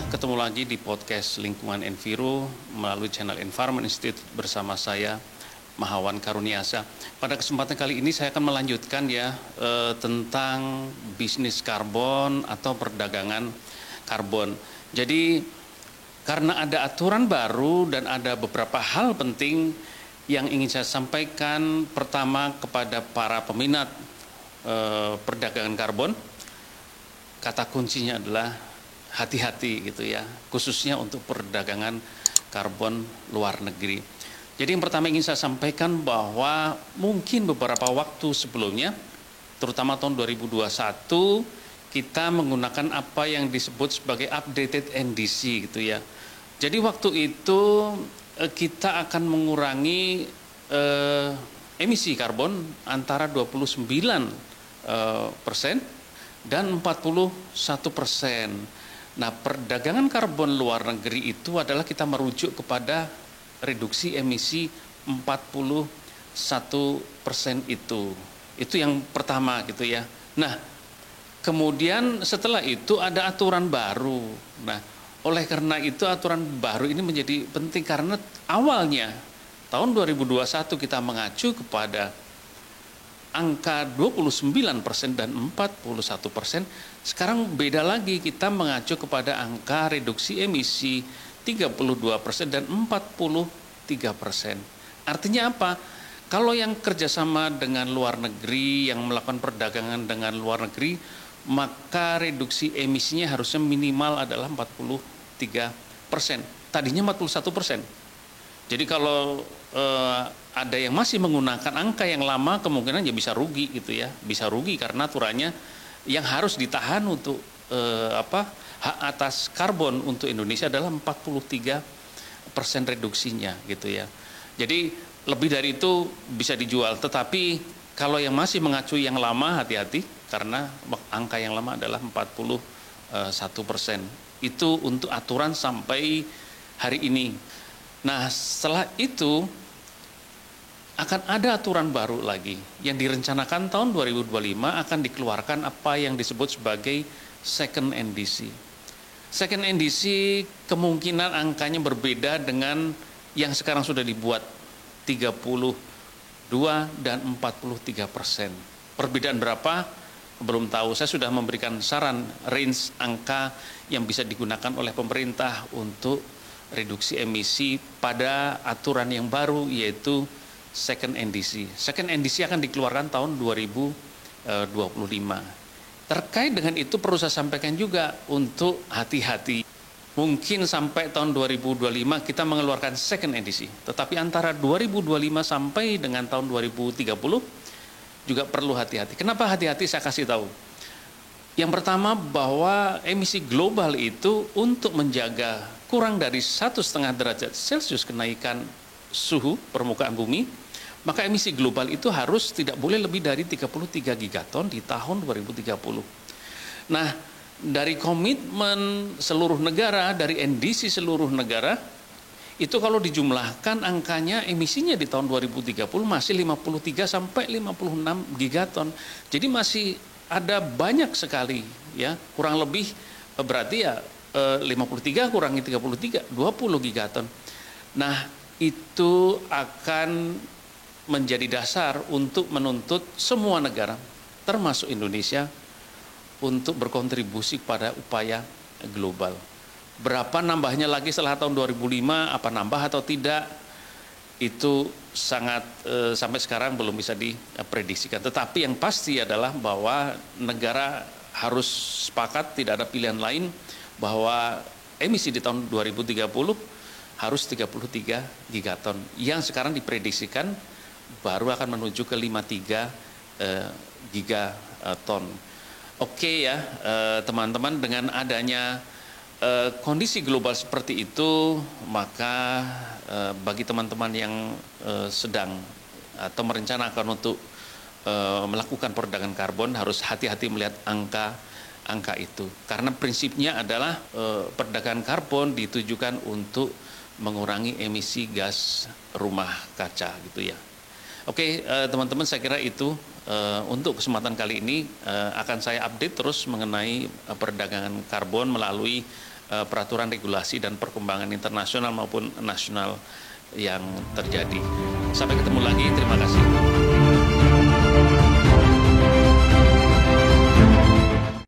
ketemu lagi di podcast Lingkungan Enviro melalui channel Environment Institute bersama saya Mahawan Karuniasa. Pada kesempatan kali ini saya akan melanjutkan tentang bisnis karbon atau perdagangan karbon. Jadi karena ada aturan baru dan ada beberapa hal penting yang ingin saya sampaikan. Pertama, kepada para peminat perdagangan karbon, kata kuncinya adalah hati-hati gitu ya, khususnya untuk perdagangan karbon luar negeri. Jadi yang pertama ingin saya sampaikan bahwa mungkin beberapa waktu sebelumnya, terutama tahun 2021, kita menggunakan apa yang disebut sebagai updated NDC gitu ya. Jadi waktu itu kita akan mengurangi emisi karbon antara 29% dan 41%. Nah, perdagangan karbon luar negeri itu adalah kita merujuk kepada reduksi emisi 41% itu. Itu yang pertama gitu ya. Nah, kemudian setelah itu ada aturan baru. Nah, oleh karena itu aturan baru ini menjadi penting karena awalnya tahun 2021 kita mengacu kepada angka 29% dan 41%, sekarang beda lagi, kita mengacu kepada angka reduksi emisi 32% dan 43%. Artinya apa? Kalau yang kerjasama dengan luar negeri, yang melakukan perdagangan dengan luar negeri, maka reduksi emisinya harusnya minimal adalah 43%. Tadinya 41%. Jadi kalau ada yang masih menggunakan angka yang lama, kemungkinan ya bisa rugi gitu ya, bisa rugi karena aturannya yang harus ditahan untuk hak atas karbon untuk Indonesia adalah 43% reduksinya gitu ya. Jadi lebih dari itu bisa dijual, tetapi kalau yang masih mengacu yang lama hati-hati karena angka yang lama adalah 41%. Itu untuk aturan sampai hari ini. Nah, setelah itu akan ada aturan baru lagi yang direncanakan tahun 2025 akan dikeluarkan apa yang disebut sebagai second NDC. Second NDC kemungkinan angkanya berbeda dengan yang sekarang sudah dibuat 32 dan 43%. Perbedaan berapa? Belum tahu. Saya sudah memberikan saran range angka yang bisa digunakan oleh pemerintah untuk reduksi emisi pada aturan yang baru, yaitu second NDC. Second NDC akan dikeluarkan tahun 2025. Terkait dengan itu perlu saya sampaikan juga untuk hati-hati. Mungkin sampai tahun 2025 kita mengeluarkan second NDC. Tetapi antara 2025 sampai dengan tahun 2030 juga perlu hati-hati. Kenapa hati-hati? Saya kasih tahu. Yang pertama bahwa emisi global itu untuk menjaga kurang dari 1,5 derajat Celcius kenaikan suhu permukaan bumi, maka emisi global itu harus tidak boleh lebih dari 33 gigaton di tahun 2030. Nah, dari komitmen seluruh negara, dari NDC seluruh negara, itu kalau dijumlahkan angkanya emisinya di tahun 2030 masih 53 sampai 56 gigaton. Jadi masih ada banyak sekali ya, kurang lebih berarti ya 53 kurangi 33, 20 gigaton. Nah, itu akan menjadi dasar untuk menuntut semua negara, termasuk Indonesia, untuk berkontribusi pada upaya global. Berapa nambahnya lagi setelah tahun 2005, apa nambah atau tidak, itu sangat sampai sekarang belum bisa diprediksikan. Tetapi yang pasti adalah bahwa negara harus sepakat, tidak ada pilihan lain, bahwa emisi di tahun 2030 harus 33 gigaton. Yang sekarang diprediksikan baru akan menuju ke 53 gigaton. Oke ya teman-teman, dengan adanya kondisi global seperti itu, maka bagi teman-teman yang sedang atau merencanakan untuk melakukan perdagangan karbon harus hati-hati melihat angka itu. Karena prinsipnya adalah perdagangan karbon ditujukan untuk mengurangi emisi gas rumah kaca gitu ya. Oke, teman-teman, saya kira itu untuk kesempatan kali ini akan saya update terus mengenai perdagangan karbon melalui peraturan regulasi dan perkembangan internasional maupun nasional yang terjadi. Sampai ketemu lagi, terima kasih.